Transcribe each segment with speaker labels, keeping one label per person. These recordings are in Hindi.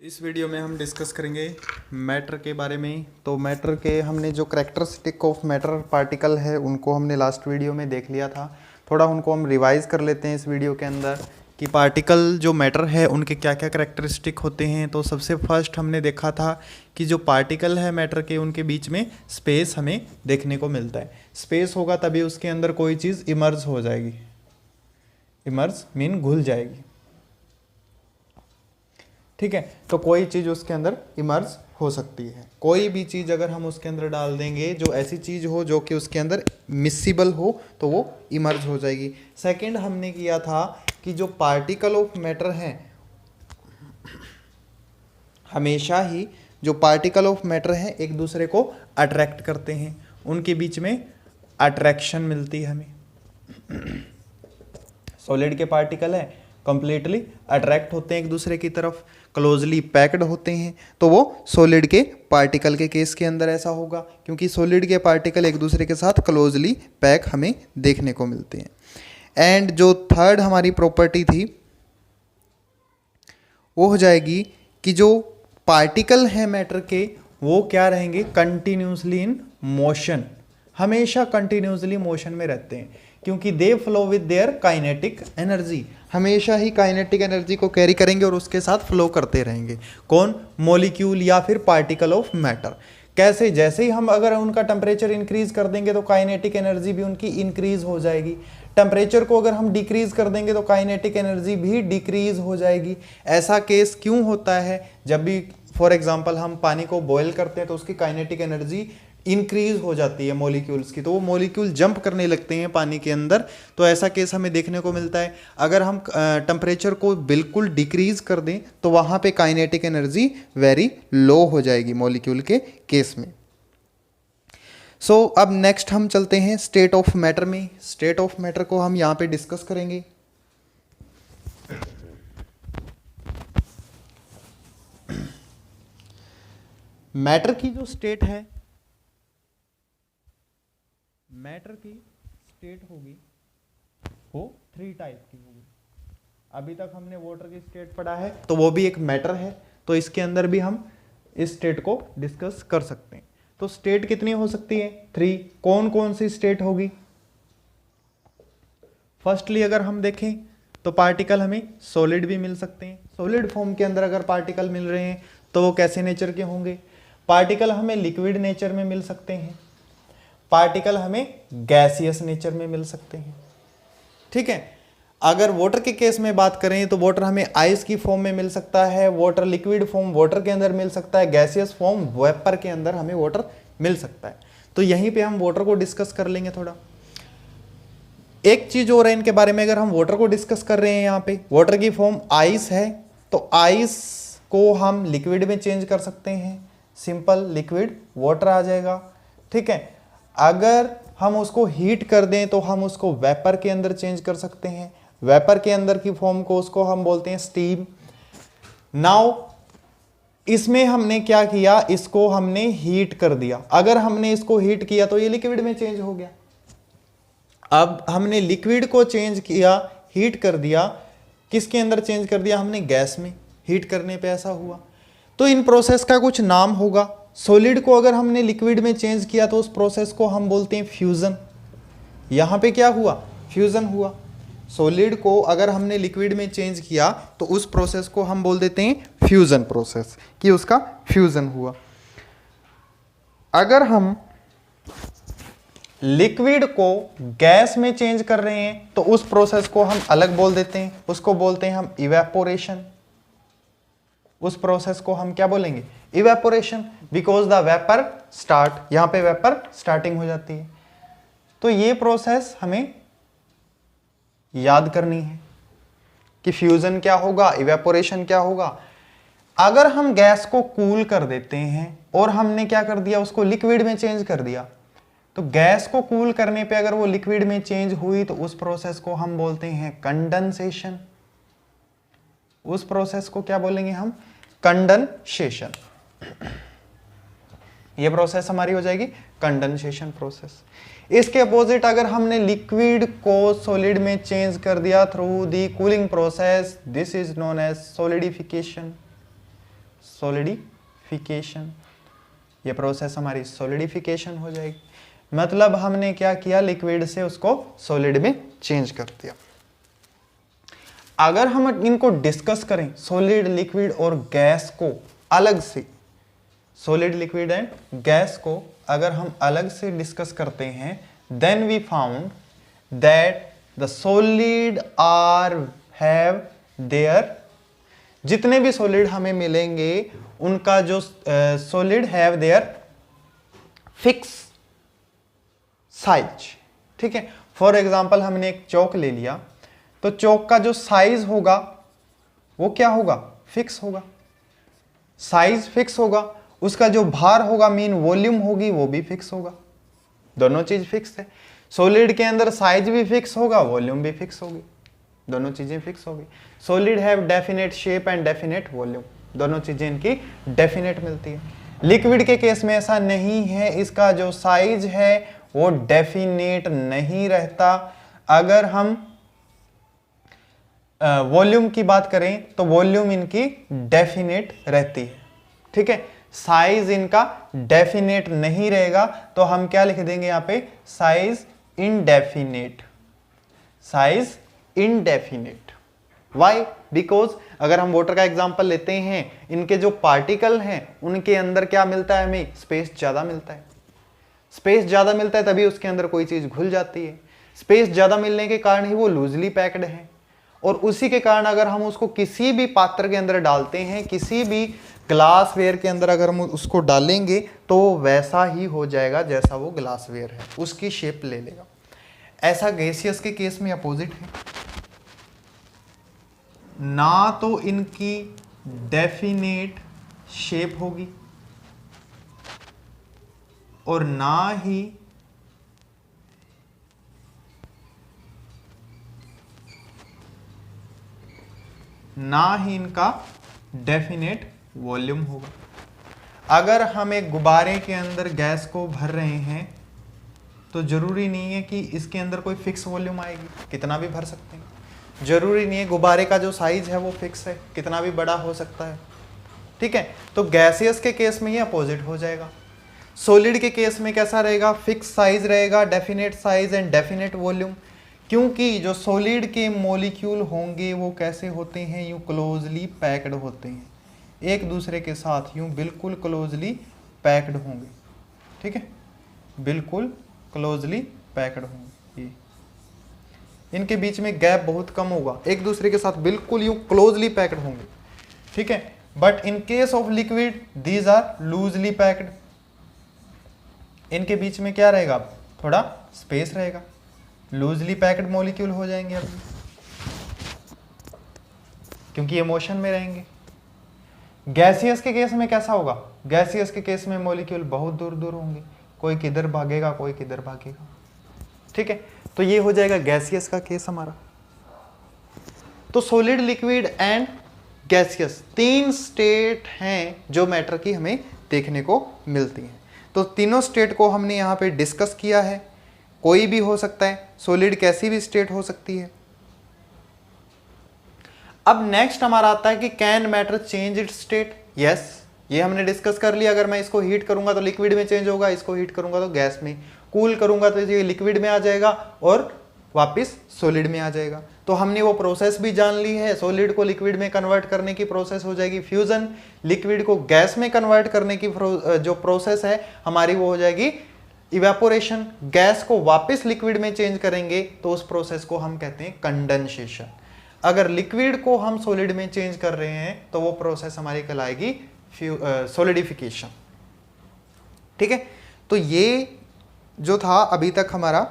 Speaker 1: इस वीडियो में हम डिस्कस करेंगे मैटर के बारे में। तो मैटर के हमने जो करैक्टरिस्टिक ऑफ मैटर पार्टिकल है उनको हमने लास्ट वीडियो में देख लिया था। थोड़ा उनको हम रिवाइज कर लेते हैं इस वीडियो के अंदर कि पार्टिकल जो मैटर है उनके क्या क्या करैक्टरिस्टिक होते हैं। तो सबसे फर्स्ट हमने देखा था कि जो पार्टिकल है मैटर के उनके बीच में स्पेस हमें देखने को मिलता है। स्पेस होगा तभी उसके अंदर कोई चीज़ इमर्ज हो जाएगी। इमर्ज मीन घुल जाएगी, ठीक है। तो कोई चीज़ उसके अंदर इमर्ज हो सकती है। कोई भी चीज़ अगर हम उसके अंदर डाल देंगे जो ऐसी चीज़ हो जो कि उसके अंदर मिसिबल हो तो वो इमर्ज हो जाएगी। सेकंड हमने किया था कि जो पार्टिकल ऑफ मैटर हैं हमेशा ही जो पार्टिकल ऑफ मैटर हैं एक दूसरे को अट्रैक्ट करते हैं, उनके बीच में अट्रैक्शन मिलती है हमें। सॉलिड के पार्टिकल है कंप्लीटली अट्रैक्ट होते हैं एक दूसरे की तरफ, क्लोजली पैक्ड होते हैं, तो वो सॉलिड के पार्टिकल के केस के अंदर ऐसा होगा क्योंकि सॉलिड के पार्टिकल एक दूसरे के साथ क्लोजली पैक हमें देखने को मिलते हैं। एंड जो थर्ड हमारी प्रॉपर्टी थी वो हो जाएगी कि जो पार्टिकल हैं मैटर के वो क्या रहेंगे, कंटिन्यूसली इन मोशन, हमेशा कंटिन्यूसली मोशन में रहते हैं क्योंकि they flow with their kinetic energy, हमेशा ही काइनेटिक एनर्जी को कैरी करेंगे और उसके साथ फ्लो करते रहेंगे। कौन, मॉलिक्यूल या फिर पार्टिकल ऑफ मैटर। कैसे, जैसे ही हम अगर उनका टेम्परेचर इंक्रीज कर देंगे तो काइनेटिक एनर्जी भी उनकी इंक्रीज हो जाएगी। टेम्परेचर को अगर हम डिक्रीज कर देंगे तो काइनेटिक एनर्जी भी डिक्रीज हो जाएगी। ऐसा केस क्यों होता है, जब भी फॉर एग्जांपल हम पानी को बॉयल करते हैं तो उसकी काइनेटिक एनर्जी इंक्रीज हो जाती है मॉलिक्यूल्स की, तो वो मॉलिक्यूल जंप करने लगते हैं पानी के अंदर। तो ऐसा केस हमें देखने को मिलता है। अगर हम टेम्परेचर को बिल्कुल डिक्रीज कर दें तो वहाँ पे काइनेटिक एनर्जी वेरी लो हो जाएगी मॉलिक्यूल के केस में। सो अब नेक्स्ट हम चलते हैं स्टेट ऑफ मैटर में। स्टेट ऑफ मैटर को हम यहाँ पे डिस्कस करेंगे। मैटर की जो स्टेट है, मैटर की स्टेट होगी वो 3 टाइप की होगी। अभी तक हमने वाटर की स्टेट पढ़ा है तो वो भी एक मैटर है, तो इसके अंदर भी हम इस स्टेट को डिस्कस कर सकते हैं। तो स्टेट कितनी हो सकती है, 3। कौन कौन सी स्टेट होगी? फर्स्टली अगर हम देखें तो पार्टिकल हमें सॉलिड भी मिल सकते हैं। सॉलिड फॉर्म के अंदर अगर पार्टिकल मिल रहे हैं तो वो कैसे नेचर के होंगे? पार्टिकल हमें लिक्विड नेचर में मिल सकते हैं, पार्टिकल हमें गैसियस नेचर में मिल सकते हैं, ठीक है। अगर वाटर के केस में बात करें तो वाटर हमें आइस की फॉर्म में मिल सकता है, वाटर लिक्विड फॉर्म वाटर के अंदर मिल सकता है, गैसियस फॉर्म वेपर के अंदर हमें वाटर मिल सकता है। तो यहीं पे हम वाटर को डिस्कस कर लेंगे थोड़ा। एक चीज और है इनके बारे में, अगर हम वाटर को डिस्कस कर रहे हैं, यहाँ पे वाटर की फॉर्म आइस है तो आइस को हम लिक्विड में चेंज कर सकते हैं, सिंपल लिक्विड वाटर आ जाएगा, ठीक है। अगर हम उसको हीट कर दें तो हम उसको वेपर के अंदर चेंज कर सकते हैं। वेपर के अंदर की फॉर्म को उसको हम बोलते हैं स्टीम। नाउ इसमें हमने क्या किया, इसको हमने हीट कर दिया। अगर हमने इसको हीट किया तो ये लिक्विड में चेंज हो गया। अब हमने लिक्विड को चेंज किया, हीट कर दिया, किसके अंदर चेंज कर दिया हमने, गैस में। हीट करने पे ऐसा हुआ। तो इन प्रोसेस का कुछ नाम होगा। सॉलिड को अगर हमने लिक्विड में चेंज किया तो उस प्रोसेस को हम बोलते हैं फ्यूजन। यहां पे क्या हुआ, फ्यूजन हुआ। सॉलिड को अगर हमने लिक्विड में चेंज किया तो उस प्रोसेस को हम बोल देते हैं फ्यूजन प्रोसेस, कि उसका फ्यूजन हुआ। अगर हम लिक्विड को गैस में चेंज कर रहे हैं तो उस प्रोसेस को हम अलग बोल देते हैं, उसको बोलते हैं हम इवेपोरेशन। उस प्रोसेस को हम क्या बोलेंगे, evaporation, because the vapour start, यहां पे वेपर स्टार्टिंग हो जाती है। तो ये प्रोसेस हमें याद करनी है कि फ्यूजन क्या होगा, इवेपोरेशन क्या होगा। अगर हम गैस को कूल कर देते हैं और हमने क्या कर दिया, उसको लिक्विड में चेंज कर दिया, तो गैस को कूल करने पे अगर वो लिक्विड में चेंज हुई तो उस प्रोसेस को हम बोलते हैं कंडेंसेशन। उस प्रोसेस को क्या बोलेंगे हम, कंडेंसेशन। ये प्रोसेस हमारी हो जाएगी कंडेंसेशन प्रोसेस। इसके अपोजिट अगर हमने लिक्विड को सॉलिड में चेंज कर दिया through the cooling process, this is known as solidification. Solidification. ये प्रोसेस हमारी सॉलिडिफिकेशन हो जाएगी, मतलब हमने क्या किया, लिक्विड से उसको सॉलिड में चेंज कर दिया। अगर हम इनको डिस्कस करें सॉलिड, लिक्विड और गैस को अलग से, सॉलिड, लिक्विड एंड गैस को अगर हम अलग से डिस्कस करते हैं, then we found that the solid are have their, जितने भी सॉलिड हमें मिलेंगे उनका जो solid have their fix size. ठीक है, फॉर एग्जांपल हमने एक चौक ले लिया, तो चौक का जो साइज होगा वो क्या होगा, फिक्स होगा, साइज फिक्स होगा, उसका जो भार होगा, मीन वॉल्यूम होगी, वो भी फिक्स होगा, दोनों चीज फिक्स है। सॉलिड के अंदर साइज भी फिक्स होगा, वॉल्यूम भी फिक्स होगी, दोनों चीजें फिक्स होगी। Solid have definite shape and definite volume, दोनों चीजें इनकी डेफिनेट मिलती है। लिक्विड के केस में ऐसा नहीं है, इसका जो साइज है वो डेफिनेट नहीं रहता। अगर हम वॉल्यूम की बात करें तो वॉल्यूम इनकी डेफिनेट रहती है। ठीक है, साइज इनका डेफिनेट नहीं रहेगा, तो हम क्या लिख देंगे यहां पे, size indefinite, size indefinite. Why, because अगर हम वाटर का एग्जांपल लेते हैं, इनके जो पार्टिकल हैं उनके अंदर क्या मिलता है, हमें स्पेस ज्यादा मिलता है, स्पेस ज्यादा मिलता है तभी उसके अंदर कोई चीज घुल जाती है, स्पेस ज्यादा मिलने के कारण ही वो लूजली पैक्ड है, और उसी के कारण अगर हम उसको किसी भी पात्र के अंदर डालते हैं, किसी भी ग्लास वेयर के अंदर अगर हम उसको डालेंगे तो वैसा ही हो जाएगा जैसा वो ग्लास वेयर है, उसकी शेप ले लेगा। ऐसा गैसियस के केस में अपोजिट है, ना तो इनकी डेफिनेट शेप होगी और ना ही इनका डेफिनेट वॉल्यूम होगा। अगर हम एक गुब्बारे के अंदर गैस को भर रहे हैं तो जरूरी नहीं है कि इसके अंदर कोई फिक्स वॉल्यूम आएगी, कितना भी भर सकते हैं। जरूरी नहीं है गुब्बारे का जो साइज है वो फिक्स है, कितना भी बड़ा हो सकता है। ठीक है, तो गैसियस के केस में ये अपोजिट हो जाएगा। सॉलिड के केस में कैसा रहेगा, फिक्स साइज रहेगा, definite size and definite volume, क्योंकि जो सॉलिड के मॉलिक्यूल होंगे वो कैसे होते हैं, यूं क्लोजली पैक्ड होते हैं, एक दूसरे के साथ यूं बिल्कुल क्लोजली पैक्ड होंगे। ठीक है, बिल्कुल क्लोजली पैक्ड होंगे, ये इनके बीच में गैप बहुत कम होगा, एक दूसरे के साथ बिल्कुल यूं क्लोजली पैक्ड होंगे। ठीक है, but in case of liquid these are loosely packed, इनके बीच में क्या रहेगा, थोड़ा स्पेस रहेगा, लूजली पैक्ड मॉलिक्यूल हो जाएंगे अभी, क्योंकि ये मोशन में रहेंगे। गैसियस के केस में कैसा होगा, गैसियस के केस में मॉलिक्यूल बहुत दूर दूर होंगे, कोई किधर भागेगा कोई किधर भागेगा। ठीक है, तो ये हो जाएगा गैसियस का केस हमारा। तो सॉलिड, लिक्विड एंड गैसियस तीन स्टेट हैं जो मैटर की हमें देखने को मिलती हैं। तो तीनों स्टेट को हमने यहाँ पे डिस्कस किया है, कोई भी हो सकता है, सॉलिड कैसी भी स्टेट हो सकती है। अब नेक्स्ट हमारा आता है कि can matter change it's state. Yes, ये हमने डिस्कस कर लिया, अगर मैं इसको हीट करूंगा तो लिक्विड में चेंज होगा, इसको हीट करूंगा तो गैस में, कूल करूंगा तो ये लिक्विड में आ जाएगा और वापस सॉलिड में आ जाएगा। तो हमने वो प्रोसेस भी जान ली है, सॉलिड को लिक्विड में कन्वर्ट करने की प्रोसेस हो जाएगी फ्यूजन, लिक्विड को गैस में कन्वर्ट करने की जो प्रोसेस है हमारी वो हो जाएगी इवेपोरेशन, गैस को वापस लिक्विड में चेंज करेंगे तो उस प्रोसेस को हम कहते हैं कंडेंसेशन। अगर लिक्विड को हम सॉलिड में चेंज कर रहे हैं तो वो प्रोसेस हमारी कहलाएगी सॉलिडिफिकेशन। ठीक है, तो ये जो था अभी तक हमारा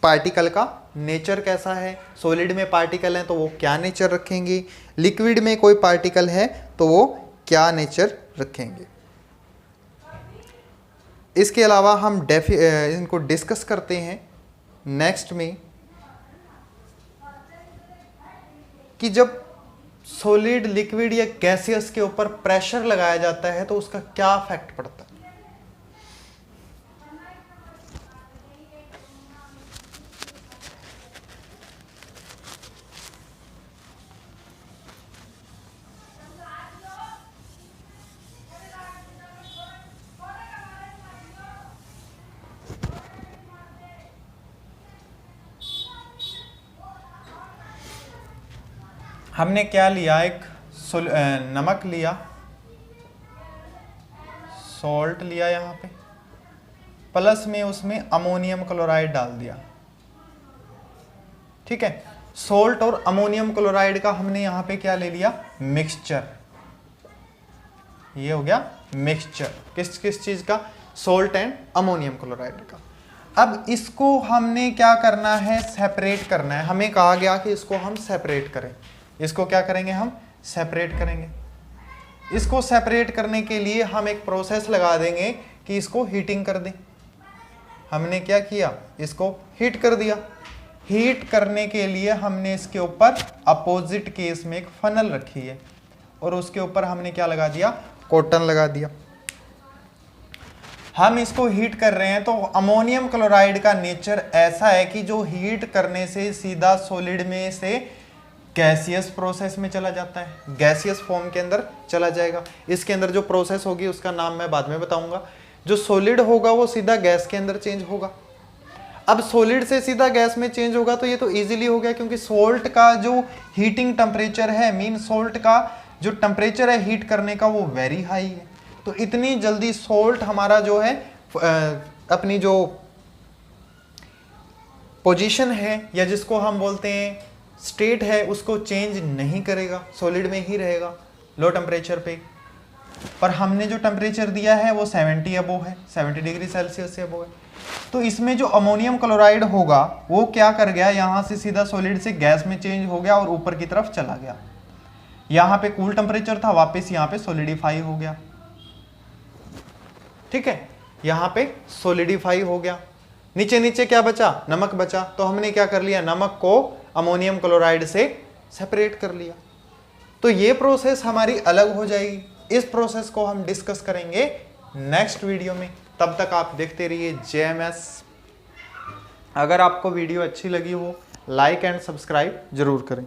Speaker 1: पार्टिकल का नेचर कैसा है, सॉलिड में पार्टिकल है तो वो क्या नेचर रखेंगे, लिक्विड में कोई पार्टिकल है तो वो क्या नेचर रखेंगे। इसके अलावा हम इनको डिस्कस करते हैं नेक्स्ट में कि जब सॉलिड, लिक्विड या गैसियस के ऊपर प्रेशर लगाया जाता है तो उसका क्या इफेक्ट पड़ता है। हमने क्या लिया, एक नमक लिया, सॉल्ट लिया यहाँ पे, प्लस में उसमें अमोनियम क्लोराइड डाल दिया। ठीक है, सॉल्ट और अमोनियम क्लोराइड का हमने यहाँ पे क्या ले लिया, मिक्सचर। ये हो गया मिक्सचर, किस किस चीज का, सॉल्ट एंड अमोनियम क्लोराइड का। अब इसको हमने क्या करना है, सेपरेट करना है। हमें कहा गया कि इसको हम सेपरेट करें। इसको क्या करेंगे, हम सेपरेट करेंगे। इसको सेपरेट करने के लिए हम एक प्रोसेस लगा देंगे कि इसको हीटिंग कर दें। हमने क्या किया, इसको हीट कर दिया। हीट करने के लिए हमने इसके ऊपर अपोजिट केस में एक फनल रखी है और उसके ऊपर हमने क्या लगा दिया, कॉटन लगा दिया। हम इसको हीट कर रहे हैं तो अमोनियम क्लोराइड का नेचर ऐसा है कि जो हीट करने से सीधा सॉलिड में से गैसियस प्रोसेस में चला जाता है, गैसियस फॉर्म के अंदर चला जाएगा। इसके अंदर जो प्रोसेस होगी उसका नाम मैं बाद में बताऊंगा। जो सॉलिड होगा वो सीधा गैस के अंदर चेंज होगा। अब सॉलिड से सीधा गैस में चेंज होगा तो ये तो इजीली हो गया, क्योंकि सॉल्ट का जो हीटिंग टेम्परेचर है, मीन सॉल्ट का जो टेम्परेचर है हीट करने का, वो वेरी हाई है। तो इतनी जल्दी सॉल्ट हमारा जो है अपनी जो पोजीशन है या जिसको हम बोलते हैं स्टेट है उसको चेंज नहीं करेगा, सॉलिड में ही रहेगा लो टेम्परेचर पे। पर हमने जो टेम्परेचर दिया है वो 70 अबोव है, 70 डिग्री सेल्सियस से अबोव है। तो इसमें जो अमोनियम क्लोराइड होगा वो क्या कर गया, यहाँ से सीधा सॉलिड से गैस में चेंज हो गया और ऊपर की तरफ चला गया। यहाँ पे कूल टेम्परेचर था, वापस यहाँ पे सॉलिडिफाई हो गया। ठीक है, यहाँ पे सॉलिडिफाई हो गया। नीचे नीचे क्या बचा, नमक बचा। तो हमने क्या कर लिया, नमक को अमोनियम क्लोराइड से सेपरेट कर लिया। तो ये प्रोसेस हमारी अलग हो जाएगी। इस प्रोसेस को हम डिस्कस करेंगे नेक्स्ट वीडियो में। तब तक आप देखते रहिए JMS। अगर आपको वीडियो अच्छी लगी हो लाइक एंड सब्सक्राइब जरूर करें।